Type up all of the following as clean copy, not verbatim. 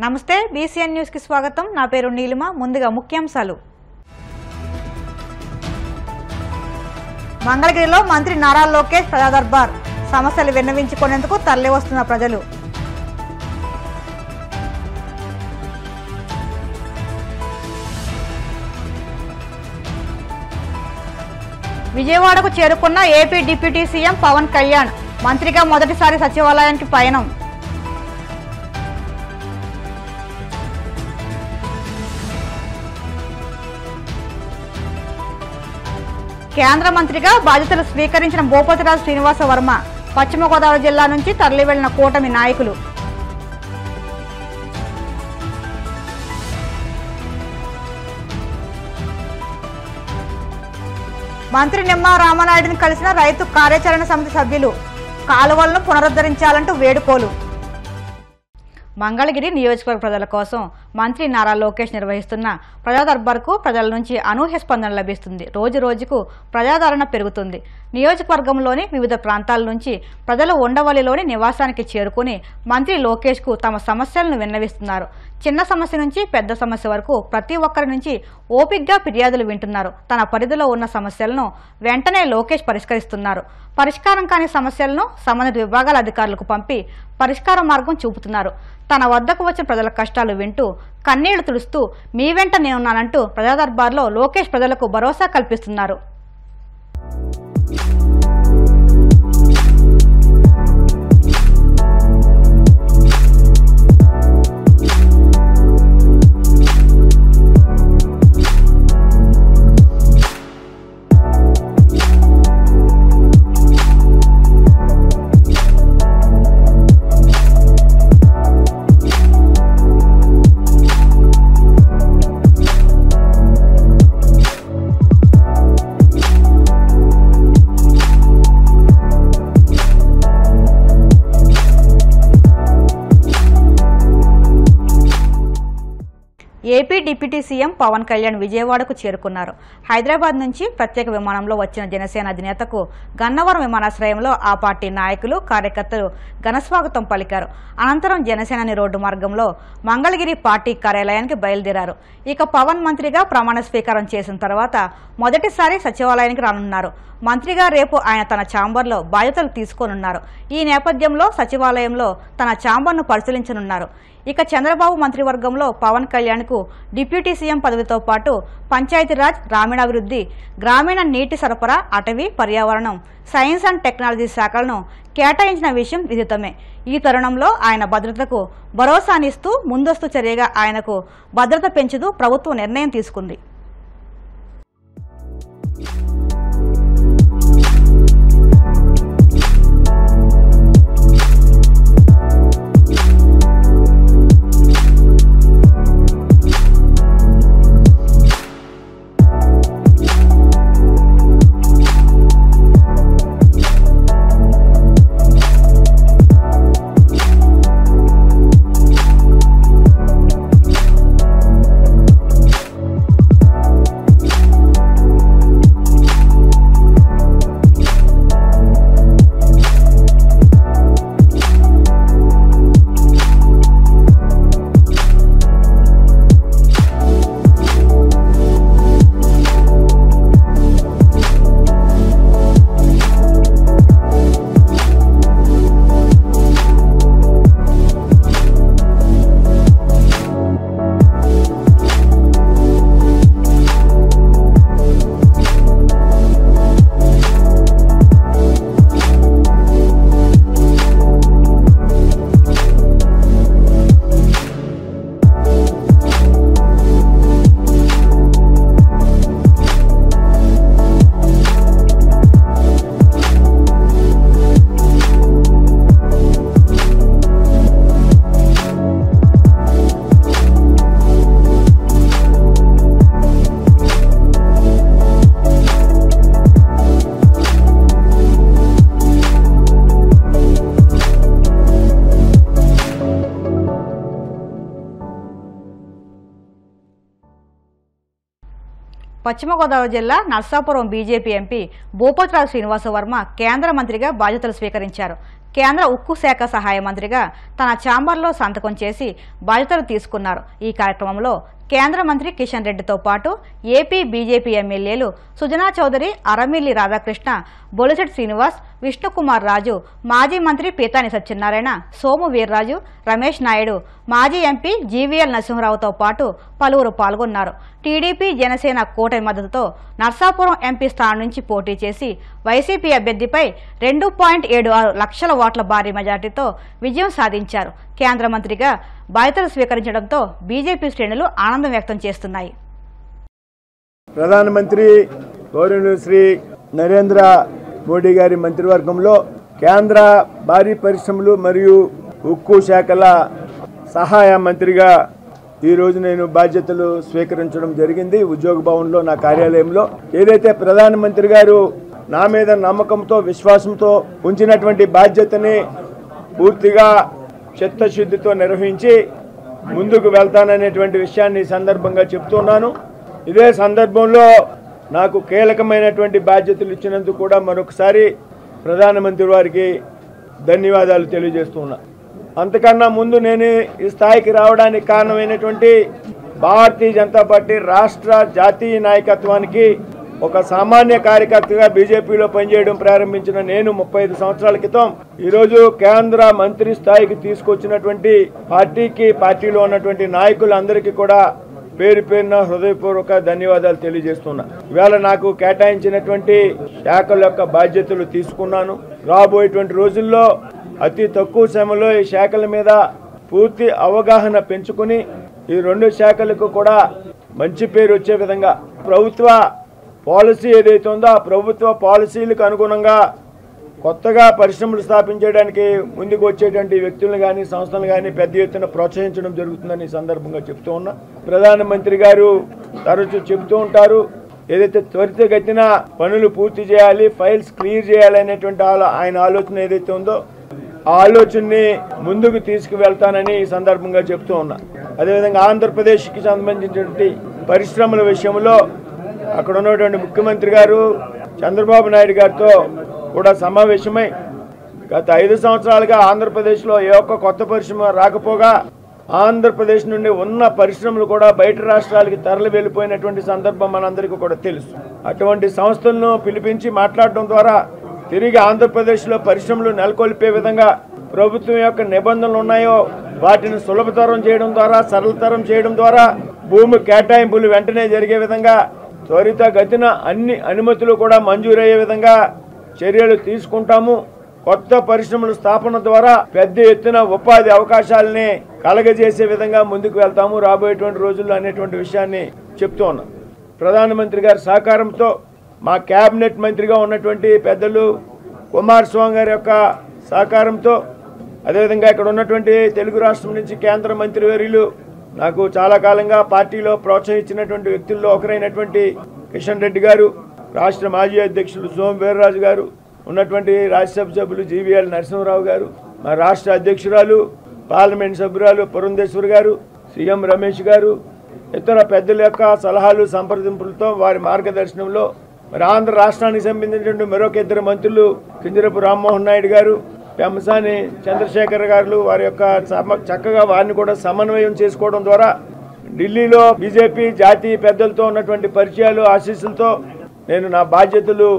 నమస్తే BCN news కి స్వాగతం. నా పేరు నీలిమ. ముందుగా ముఖ్యాంశాలు. మంగళగిరిలో మంత్రి నారా లోకేష్ ప్రజా దర్బార్. సమస్యలు విన్నవించుకునేందుకు తరలివస్తున్న ప్రజలు. విజయవాడకు చేరుకున్న AP deputy CM Pawan Kalyan. మంత్రిగా మొదటిసారి సచివాలయానికి పయనం. కేంద్ర మంత్రిగా బాధ్యతలు స్వీకరించిన భూపతిరాజు శ్రీనివాస వర్మ. పశ్చిమ గోదావరి జిల్లా నుంచి తరలి వెళ్లిన కూటమి నాయకులు. మంత్రి నిమ్మా రామనాయుడుని కలిసిన రైతు కార్యాచరణ సమితి సభ్యులు. కాలువలను పునరుద్ధరించాలంటూ వేడుకోలు. మంగళగిరి నియోజకవర్గ ప్రజల కోసం మంత్రి నారా లోకేష్ నిర్వహిస్తున్న ప్రజా దర్బార్కు ప్రజల నుంచి అనూహ్య స్పందన లభిస్తుంది. రోజు రోజుకు ప్రజాదరణ పెరుగుతుంది. నియోజకవర్గంలోని వివిధ ప్రాంతాల నుంచి ప్రజలు ఉండవల్లిలోని నివాసానికి చేరుకుని మంత్రి లోకేష్కు తమ సమస్యలను విన్నవిస్తున్నారు. చిన్న సమస్య నుంచి పెద్ద సమస్య వరకు ప్రతి ఒక్కరి నుంచి ఓపిగ్గా ఫిర్యాదులు వింటున్నారు. తన పరిధిలో ఉన్న సమస్యలను వెంటనే లోకేష్ పరిష్కరిస్తున్నారు. పరిష్కారం కాని సమస్యలను సంబంధిత విభాగాల అధికారులకు పంపి పరిష్కార మార్గం చూపుతున్నారు. తన వద్దకు వచ్చిన ప్రజల కష్టాలు వింటూ కన్నీళ్లు తుడుస్తూ మీ వెంట నేనున్నానంటూ ప్రజా దర్బార్లో లోకేష్ ప్రజలకు భరోసా కల్పిస్తున్నారు. AP deputy CM Pawan Kalyan విజయవాడకు చేరుకున్నారు. హైదరాబాద్ నుంచి ప్రత్యేక విమానంలో వచ్చిన జనసేన అధినేతకు గన్నవరం విమానాశ్రయంలో ఆ పార్టీ నాయకులు కార్యకర్తలు ఘనస్వాగతం పలికారు. అనంతరం జనసేనాని రోడ్డు మార్గంలో మంగళగిరి పార్టీ కార్యాలయానికి బయలుదేరారు. ఇక పవన్ మంత్రిగా ప్రమాణ స్వీకారం చేసిన తర్వాత మొదటిసారి సచివాలయానికి రానున్నారు. మంత్రిగా రేపు ఆయన తన ఛాంబర్లో బాధ్యతలు తీసుకోనున్నారు. ఈ నేపథ్యంలో సచివాలయంలో తన ఛాంబర్ను పరిశీలించనున్నారు. ఇక చంద్రబాబు మంత్రివర్గంలో పవన్ కళ్యాణ్కు డిప్యూటీ సీఎం పదవితో పాటు పంచాయతీరాజ్, గ్రామీణాభివృద్ధి, గ్రామీణ నీటి సరఫరా, అటవీ, పర్యావరణం, సైన్స్ అండ్ టెక్నాలజీ శాఖలను కేటాయించిన విషయం విదితమే. ఈ తరుణంలో ఆయన భద్రతకు భరోసానిస్తూ ముందస్తు చర్యగా ఆయనకు భద్రత పెంచుతూ ప్రభుత్వం నిర్ణయం తీసుకుంది. పశ్చిమ గోదావరి జిల్లా నర్సాపురం బీజేపీ ఎంపీ భూపతిరాజు శ్రీనివాస వర్మ కేంద్ర మంత్రిగా బాధ్యతలు స్వీకరించారు. కేంద్ర ఉక్కు శాఖ సహాయ మంత్రిగా తన ఛాంబర్లో సంతకం చేసి బాధ్యతలు తీసుకున్నారు. ఈ కార్యక్రమంలో కేంద్ర మంత్రి కిషన్ రెడ్డితో పాటు ఏపీ బీజేపీ ఎమ్మెల్యేలు సుజనా చౌదరి, అరమిల్లి రాధాకృష్ణ, బొలిశెట్టి శ్రీనివాస్, విష్ణుకుమార్ రాజు, మాజీ మంత్రి పీతాని సత్యనారాయణ, సోము వీర్రాజు, రమేష్ నాయుడు, మాజీ ఎంపీ జీవీఎల్ నరసింహరావుతో పాటు పలువురు పాల్గొన్నారు. టీడీపీ జనసేన కూటమి మద్దతుతో నర్సాపురం ఎంపీ స్థానం నుంచి పోటీ చేసి వైసీపీ అభ్యర్థిపై 2.76 లక్షల ఓట్ల భారీ మెజార్టీతో విజయం సాధించారు. కేంద్ర మంత్రిగా బాధ్యతలు స్వీకరించడంతో బీజేపీ శ్రేణులు ఆనందం వ్యక్తం చేస్తున్నాయి. ప్రధానమంత్రి గౌరవనీయులు శ్రీ నరేంద్ర మోడీ గారి మంత్రివర్గంలో కేంద్ర భారీ పరిశ్రమలు మరియు ఉక్కు శాఖల సహాయ మంత్రిగా ఈరోజు నేను బాధ్యతలు స్వీకరించడం జరిగింది. ఉద్యోగ భవన్లో నా కార్యాలయంలో ఏదైతే ప్రధానమంత్రి గారు నా మీద నమ్మకంతో విశ్వాసంతో ఉంచినటువంటి బాధ్యతని పూర్తిగా చిత్తశుద్ధితో నిర్వహించి ముందుకు వెళ్తాననేటువంటి విషయాన్ని ఈ సందర్భంగా చెప్తున్నాను. ఇదే సందర్భంలో నాకు కీలకమైనటువంటి బాధ్యతలు ఇచ్చినందుకు కూడా మరొకసారి ప్రధానమంత్రి వారికి ధన్యవాదాలు తెలియజేస్తున్నా. అంతకన్నా ముందు నేను ఈ స్థాయికి రావడానికి కారణమైనటువంటి భారతీయ జనతా పార్టీ రాష్ట్ర జాతీయ నాయకత్వానికి ఒక సామాన్య కార్యకర్తగా బీజేపీలో పనిచేయడం ప్రారంభించిన నేను 35 సంవత్సరాల క్రితం ఈరోజు కేంద్ర మంత్రి స్థాయికి తీసుకొచ్చినటువంటి పార్టీలో ఉన్నటువంటి నాయకులందరికీ కూడా పేరు పేరున హృదయపూర్వక ధన్యవాదాలు తెలియజేస్తున్నా. ఇవాళ నాకు కేటాయించినటువంటి శాఖల యొక్క బాధ్యతలు తీసుకున్నాను. రాబోయేటువంటి రోజుల్లో అతి తక్కువ సమయంలో ఈ శాఖల మీద పూర్తి అవగాహన పెంచుకుని ఈ 2 శాఖలకు కూడా మంచి పేరు వచ్చే విధంగా ప్రభుత్వ పాలసీ ఏదైతే ఉందో ఆ ప్రభుత్వ పాలసీలకు అనుగుణంగా కొత్తగా పరిశ్రమలు స్థాపించడానికి ముందుకు వచ్చేటువంటి వ్యక్తులను కానీ సంస్థలను కానీ పెద్ద ఎత్తున ప్రోత్సహించడం జరుగుతుందని సందర్భంగా చెప్తూ ఉన్నా. ప్రధానమంత్రి గారు తరచూ చెబుతూ ఉంటారు, ఏదైతే త్వరితగతిన పనులు పూర్తి చేయాలి, ఫైల్స్ క్లియర్ చేయాలి అనేటువంటి ఆయన ఆలోచన ఏదైతే ఉందో ఆ ఆలోచనని ముందుకు తీసుకువెళ్తానని ఈ సందర్భంగా చెప్తూ ఉన్నా. అదేవిధంగా ఆంధ్రప్రదేశ్కి సంబంధించినటువంటి పరిశ్రమల విషయంలో అక్కడ ఉన్నటువంటి ముఖ్యమంత్రి గారు చంద్రబాబు నాయుడు గారితో కూడా సమావేశమై గత 5 సంవత్సరాలుగా ఆంధ్రప్రదేశ్లో ఏ ఒక్క కొత్త పరిశ్రమ రాకపోగా ఆంధ్రప్రదేశ్ నుండి ఉన్న పరిశ్రమలు కూడా బయట రాష్ట్రాలకి తరలి వెళ్ళిపోయినటువంటి సందర్భం మనందరికీ కూడా తెలుసు. అటువంటి సంస్థలను పిలిపించి మాట్లాడడం ద్వారా తిరిగి ఆంధ్రప్రదేశ్లో పరిశ్రమలు నెలకొల్పే విధంగా ప్రభుత్వం యొక్క నిబంధనలు ఉన్నాయో వాటిని సులభతరం చేయడం ద్వారా, సరళతరం చేయడం ద్వారా భూమి కేటాయింపులు వెంటనే జరిగే విధంగా త్వరితగతిన అన్ని అనుమతులు కూడా మంజూరయ్యే విధంగా చర్యలు తీసుకుంటాము. కొత్త పరిశ్రమల స్థాపన ద్వారా పెద్ద ఎత్తున ఉపాధి అవకాశాలని కలగజేసే విధంగా ముందుకు వెళ్తాము రాబోయేటువంటి రోజుల్లో అనేటువంటి విషయాన్ని చెప్తూ ఉన్నాం. ప్రధానమంత్రి గారి సహకారంతో మా కేబినెట్ మంత్రిగా ఉన్నటువంటి పెద్దలు కుమారస్వామి గారి యొక్క సహకారంతో అదేవిధంగా ఇక్కడ ఉన్నటువంటి తెలుగు రాష్ట్రం నుంచి కేంద్ర మంత్రివర్యులు నాకు చాలా కాలంగా పార్టీలో ప్రోత్సహించినటువంటి వ్యక్తుల్లో ఒకరైనటువంటి కిషన్ రెడ్డి గారు, రాష్ట్ర మాజీ అధ్యక్షులు సోము వీర్రాజు గారు, ఉన్నటువంటి రాజ్యసభ సభ్యులు జీవీఎల్ నరసింహరావు గారు, మా రాష్ట్ర అధ్యక్షురాలు పార్లమెంట్ సభ్యురాలు పురంధేశ్వరి గారు, సీఎం రమేష్ గారు, ఇతర పెద్దల యొక్క సలహాలు సంప్రదింపులతో వారి మార్గదర్శనంలో మరి ఆంధ్ర రాష్ట్రానికి సంబంధించినటువంటి మరొక 2 మంత్రులు కింజరపు రామ్మోహన్ నాయుడు గారు, పెమ్మసాని చంద్రశేఖర్ గారు వారి యొక్క చక్కగా వారిని కూడా సమన్వయం చేసుకోవడం ద్వారా ఢిల్లీలో బీజేపీ జాతీయ పెద్దలతో ఉన్నటువంటి పరిచయాలు ఆశీస్సులతో నేను నా బాధ్యతలు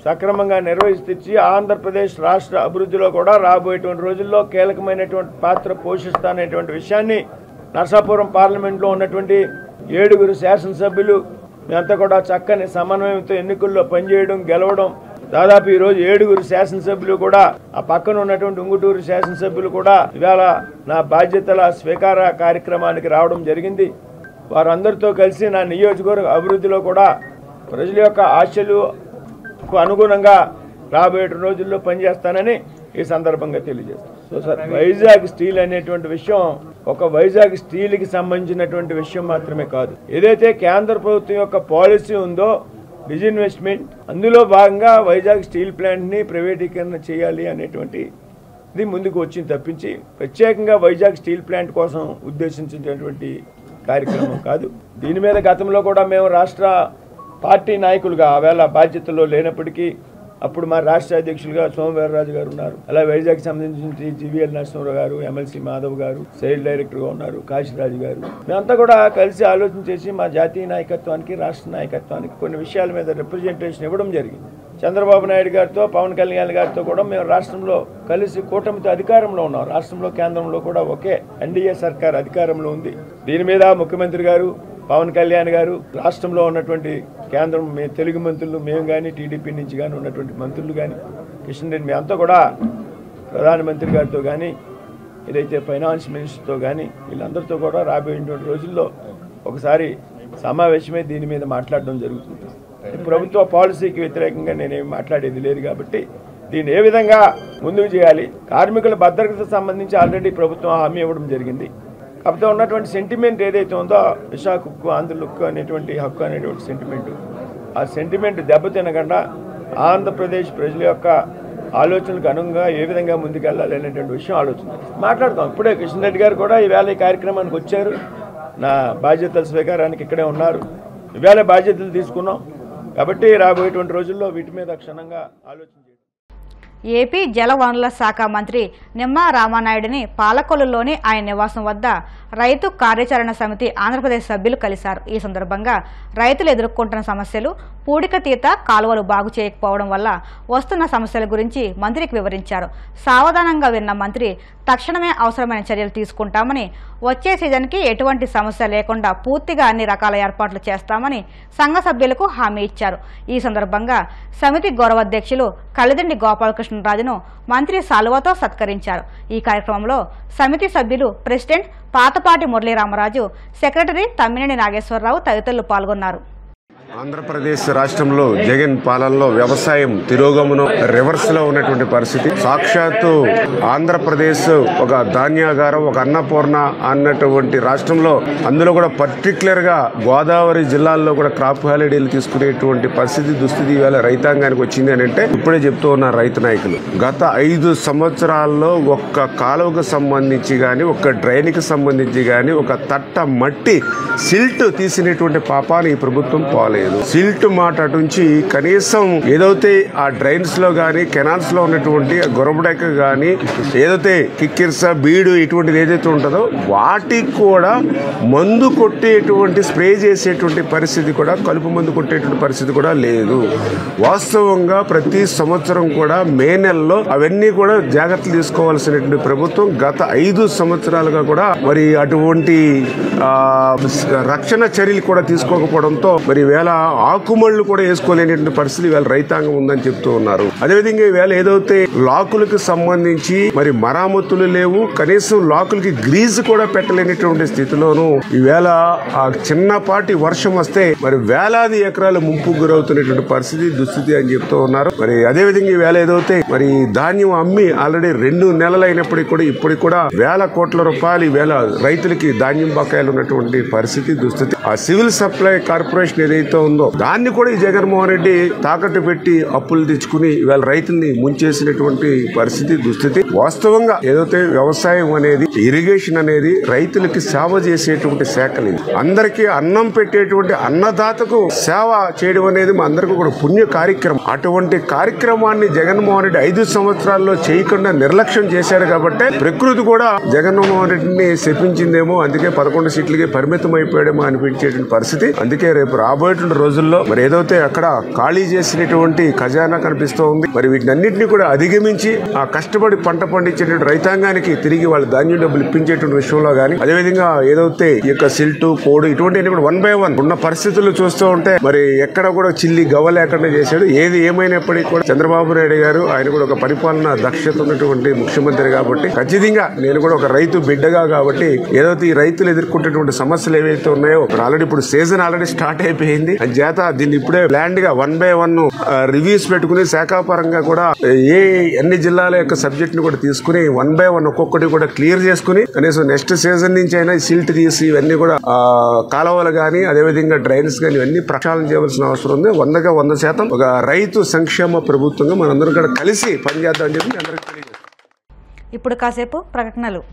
సక్రమంగా నిర్వహిస్తూ ఆంధ్రప్రదేశ్ రాష్ట్ర అభివృద్ధిలో కూడా రాబోయేటువంటి రోజుల్లో కీలకమైనటువంటి పాత్ర పోషిస్తాననేటువంటి విషయాన్ని నర్సాపురం పార్లమెంట్లో ఉన్నటువంటి 7 శాసనసభ్యులు మేమంతా కూడా చక్కని సమన్వయంతో ఎన్నికల్లో పనిచేయడం, గెలవడం, దాదాపు ఈరోజు 7 శాసనసభ్యులు కూడా ఆ పక్కన ఉన్నటువంటి ఉంగుటూరు శాసనసభ్యులు కూడా ఇవాళ నా బాధ్యతల స్వీకార కార్యక్రమానికి రావడం జరిగింది. వారందరితో కలిసి నా నియోజకవర్గ అభివృద్ధిలో కూడా ప్రజల యొక్క ఆశలకు అనుగుణంగా రాబోయే రోజుల్లో పనిచేస్తానని ఈ సందర్భంగా తెలియజేస్తాను. సో సార్, వైజాగ్ స్టీల్ అనేటువంటి విషయం ఒక వైజాగ్ స్టీల్కి సంబంధించినటువంటి విషయం మాత్రమే కాదు. ఏదైతే కేంద్ర ప్రభుత్వం యొక్క పాలసీ ఉందో డిజిన్వెస్ట్మెంట్, అందులో భాగంగా వైజాగ్ స్టీల్ ప్లాంట్ని ప్రైవేటీకరణ చేయాలి అనేటువంటి ఇది ముందుకు వచ్చింది తప్పించి ప్రత్యేకంగా వైజాగ్ స్టీల్ ప్లాంట్ కోసం ఉద్దేశించినటువంటి కార్యక్రమం కాదు. దీని మీద గతంలో కూడా మేము రాష్ట్ర పార్టీ నాయకులుగా ఆవేళ బాధ్యతల్లో లేనప్పటికీ అప్పుడు మా రాష్ట్ర అధ్యక్షులుగా సోమవీర్రాజు గారు ఉన్నారు. అలా వైజాగ్ సంబంధించి జీవీఎల్ నరసింహరావు గారు, ఎమ్మెల్సీ మాధవ్ గారు సైడ్ డైరెక్టర్గా ఉన్నారు, కాశీరాజు గారు. మేమంతా కూడా కలిసి ఆలోచన చేసి మా జాతీయ నాయకత్వానికి, రాష్ట్ర నాయకత్వానికి కొన్ని విషయాల మీద రిప్రజెంటేషన్ ఇవ్వడం జరిగింది. చంద్రబాబు నాయుడు గారితో, పవన్ కళ్యాణ్ గారితో కూడా మేము రాష్ట్రంలో కలిసి కూటమితో అధికారంలో ఉన్నాం. రాష్ట్రంలో కేంద్రంలో కూడా ఒకే ఎన్డీఏ సర్కార్ అధికారంలో ఉంది. దీని మీద ముఖ్యమంత్రి గారు, పవన్ కళ్యాణ్ గారు, రాష్ట్రంలో ఉన్నటువంటి కేంద్రం తెలుగు మంత్రులు, మేము కానీ టీడీపీ నుంచి కానీ ఉన్నటువంటి మంత్రులు కానీ, కిషన్ రెడ్డి, మేమంతా కూడా ప్రధానమంత్రి గారితో కానీ, ఏదైతే ఫైనాన్స్ మినిస్టర్తో కానీ, వీళ్ళందరితో కూడా రాబోయేటువంటి రోజుల్లో ఒకసారి సమావేశమై దీని మీద మాట్లాడడం జరుగుతుంది. ప్రభుత్వ పాలసీకి వ్యతిరేకంగా నేనేమి మాట్లాడేది లేదు కాబట్టి దీన్ని ఏ విధంగా ముందుకు చేయాలి, కార్మికుల భద్రతకు సంబంధించి ఆల్రెడీ ప్రభుత్వం హామీ ఇవ్వడం జరిగింది. కాకపోతే ఉన్నటువంటి సెంటిమెంట్ ఏదైతే ఉందో, విశాఖ హక్కు, ఆంధ్ర హక్కు అనేటువంటి హక్కు అనేటువంటి సెంటిమెంట్, ఆ సెంటిమెంట్ దెబ్బతినకుండా ఆంధ్రప్రదేశ్ ప్రజల యొక్క ఆలోచనలకు అనుగుణంగా ఏ విధంగా ముందుకెళ్ళాలి అనేటువంటి విషయం మాట్లాడతాం. ఇప్పుడే కిషన్ రెడ్డి గారు కూడా ఈవేళ ఈ కార్యక్రమానికి వచ్చారు. నా బాధ్యతల స్వీకారానికి ఇక్కడే ఉన్నారు. ఈవేళ బాధ్యతలు తీసుకున్నాం కాబట్టి రాబోయేటువంటి రోజుల్లో వీటి మీద క్షుణ్ణంగా ఆలోచన చేయాలి. ఏపీ జలవనరుల శాఖ మంత్రి నిమ్మా రామానాయుడిని పాలకొల్లులోని ఆయన నివాసం వద్ద రైతు కార్యాచరణ సమితి ఆంధ్రప్రదేశ్ సభ్యులు కలిశారు. ఈ సందర్భంగా రైతులు ఎదుర్కొంటున్న సమస్యలు, పూడికతీత కాలువలు బాగు చేయకపోవడం వల్ల వస్తున్న సమస్యల గురించి మంత్రికి వివరించారు. సావధానంగా విన్న మంత్రి తక్షణమే అవసరమైన చర్యలు తీసుకుంటామని, వచ్చే సీజన్కి ఎటువంటి సమస్య లేకుండా పూర్తిగా అన్ని రకాల ఏర్పాట్లు చేస్తామని సంఘ సభ్యులకు హామీ ఇచ్చారు. ఈ సందర్భంగా సమితి గౌరవాధ్యక్షులు కలిదిండి గోపాలకృష్ణరాజును మంత్రి సాలువతో సత్కరించారు. ఈ కార్యక్రమంలో సమితి సభ్యులు ప్రెసిడెంట్ పాతపాటి మురళీరామరాజు, సెక్రటరీ తమ్మినేని నాగేశ్వరరావు తదితరులు పాల్గొన్నారు. ఆంధ్రప్రదేశ్ రాష్ట్రంలో జగన్ పాలనలో వ్యవసాయం తిరోగమనం రివర్స్ లో ఉన్నటువంటి పరిస్థితి. సాక్షాత్తు ఆంధ్రప్రదేశ్ ఒక ధాన్యాగారం, ఒక అన్నపూర్ణ అన్నటువంటి రాష్ట్రంలో, అందులో కూడా పర్టికులర్ గా గోదావరి జిల్లాల్లో కూడా క్రాప్ హాలిడేలు తీసుకునేటువంటి పరిస్థితి, దుస్థితి ఇవాళ రైతాంగానికి వచ్చింది అని అంటే ఇప్పుడే చెప్తూ ఉన్నారు రైతు నాయకులు. గత 5 సంవత్సరాల్లో ఒక్క కాలువకు సంబంధించి గాని, ఒక్క డ్రైన్కి సంబంధించి గాని, ఒక తట్ట మట్టి సిల్ట్ తీసినటువంటి పాపాన్ని ఈ ప్రభుత్వం పోలేదు. సిల్ట్ మాట అటుంచి కనీసం ఏదైతే ఆ డ్రైన్స్ లో గానీ, కెనాల్స్ లో ఉన్నటువంటి గొరబడెక్క గానీ, ఏదైతే కిక్కిర్స, బీడు ఇటువంటిది ఏదైతే ఉంటుందో వాటికి కూడా మందు కొట్టేటువంటి, స్ప్రే చేసేటువంటి పరిస్థితి కూడా, కలుపు మందు కొట్టేటువంటి పరిస్థితి కూడా లేదు. వాస్తవంగా ప్రతి సంవత్సరం కూడా మే నెలలో అవన్నీ కూడా జాగ్రత్తలు తీసుకోవాల్సినటువంటి ప్రభుత్వం గత 5 సంవత్సరాలుగా కూడా మరి అటువంటి రక్షణ చర్యలు కూడా తీసుకోకపోవడంతో మరి వేళ ఆకుమళ్లు కూడా వేసుకోలేనటువంటి పరిస్థితి వేళ రైతాంగం ఉందని చెప్తూ ఉన్నారు. అదేవిధంగా ఈవేళ ఏదైతే లాకులకు సంబంధించి మరి మరామతులు లేవు, కనీసం లాకులకి గ్రీజ్ కూడా పెట్టలేనటువంటి స్థితిలోనూ ఈవేళ ఆ చిన్నపాటి వర్షం వస్తే మరి వేలాది ఎకరాలు ముంపు గురవుతున్నటువంటి పరిస్థితి, దుస్థితి అని చెప్తూ ఉన్నారు. మరి అదేవిధంగా ఈవేళ ఏదైతే మరి ధాన్యం అమ్మి ఆల్రెడీ 2 నెలలు అయినప్పటికీ కూడా ఇప్పటికి కూడా వేల కోట్ల రూపాయలు ఈవేళ రైతులకి ధాన్యం బకాయిలు ఉన్నటువంటి పరిస్థితి, దుస్థితి. ఆ సివిల్ సప్లై కార్పొరేషన్ ఏదైతే ఉందో దాన్ని కూడా ఈ జగన్మోహన్ రెడ్డి తాకట్టు పెట్టి అప్పులు తెచ్చుకుని ఇవాళ రైతుల్ని ముంచేసినటువంటి పరిస్థితి, దుస్థితి. వాస్తవంగా ఏదైతే వ్యవసాయం అనేది, ఇరిగేషన్ అనేది రైతులకి సేవ చేసేటువంటి శాఖలు, అందరికీ అన్నం పెట్టేటువంటి అన్నదాతకు సేవ చేయడం అనేది మా అందరికీ కూడా పుణ్య కార్యక్రమం. అటువంటి కార్యక్రమాన్ని జగన్మోహన్ రెడ్డి 5 సంవత్సరాల్లో చేయకుండా నిర్లక్ష్యం చేశారు కాబట్టి ప్రకృతి కూడా జగన్మోహన్ రెడ్డిని శపించిందేమో, అందుకే 11 సీట్లకి పరిమితం అయిపోయాడేమో అనిపించేటువంటి పరిస్థితి. అందుకే రేపు రాబోయేటువంటి రోజుల్లో మరి ఏదైతే అక్కడ ఖాళీ చేసినటువంటి ఖజానా కనిపిస్తూ ఉంది, మరి వీటినన్నింటినీ కూడా అధిగమించి ఆ కష్టపడి పంట పండించేటువంటి రైతాంగానికి తిరిగి వాళ్ళ ధాన్యం డబ్బులు ఇప్పించేటువంటి విషయంలో గానీ, అదేవిధంగా ఏదైతే ఈ యొక్క సిల్టు, కోడు ఇటువంటి కూడా 1 by 1 ఉన్న పరిస్థితులు చూస్తూ ఉంటే మరి ఎక్కడ కూడా చిల్లి గవ్వ లేకుండా చేశాడు. ఏది ఏమైనప్పటికీ కూడా చంద్రబాబు నాయుడు గారు ఆయన కూడా ఒక పరిపాలన దక్షత ఉన్నటువంటి ముఖ్యమంత్రి కాబట్టి ఖచ్చితంగా నేను కూడా ఒక రైతు బిడ్డగా కాబట్టి ఏదైతే ఈ రైతులు ఎదుర్కొంటున్నటువంటి సమస్యలు ఏవైతే ఉన్నాయో ఆల్రెడీ ఇప్పుడు సీజన్ ఆల్రెడీ స్టార్ట్ అయిపోయింది. చేత దీన్ని ఇప్పుడే ప్లాండ్ గా 1 by 1 రివ్యూస్ పెట్టుకుని శాఖాపరంగా కూడా అన్ని జిల్లాల యొక్క సబ్జెక్ట్ ని కూడా తీసుకుని 1 by 1 ఒక్కొక్కటి కూడా క్లియర్ చేసుకుని కనీసం నెక్స్ట్ సీజన్ నుంచి అయినా సిల్ట్ తీసి ఇవన్నీ కూడా కాలువలు గానీ, అదేవిధంగా డ్రైన్స్ గానీ ఇవన్నీ ప్రక్షాళన చేయవలసిన అవసరం ఉంది. 100% ఒక రైతు సంక్షేమ ప్రభుత్వంగా మనందరం కూడా కలిసి పనిచేద్దామని చెప్పి అందరికీ తెలియజేస్తాం. ఇప్పుడు కాసేపు ప్రకటనలు.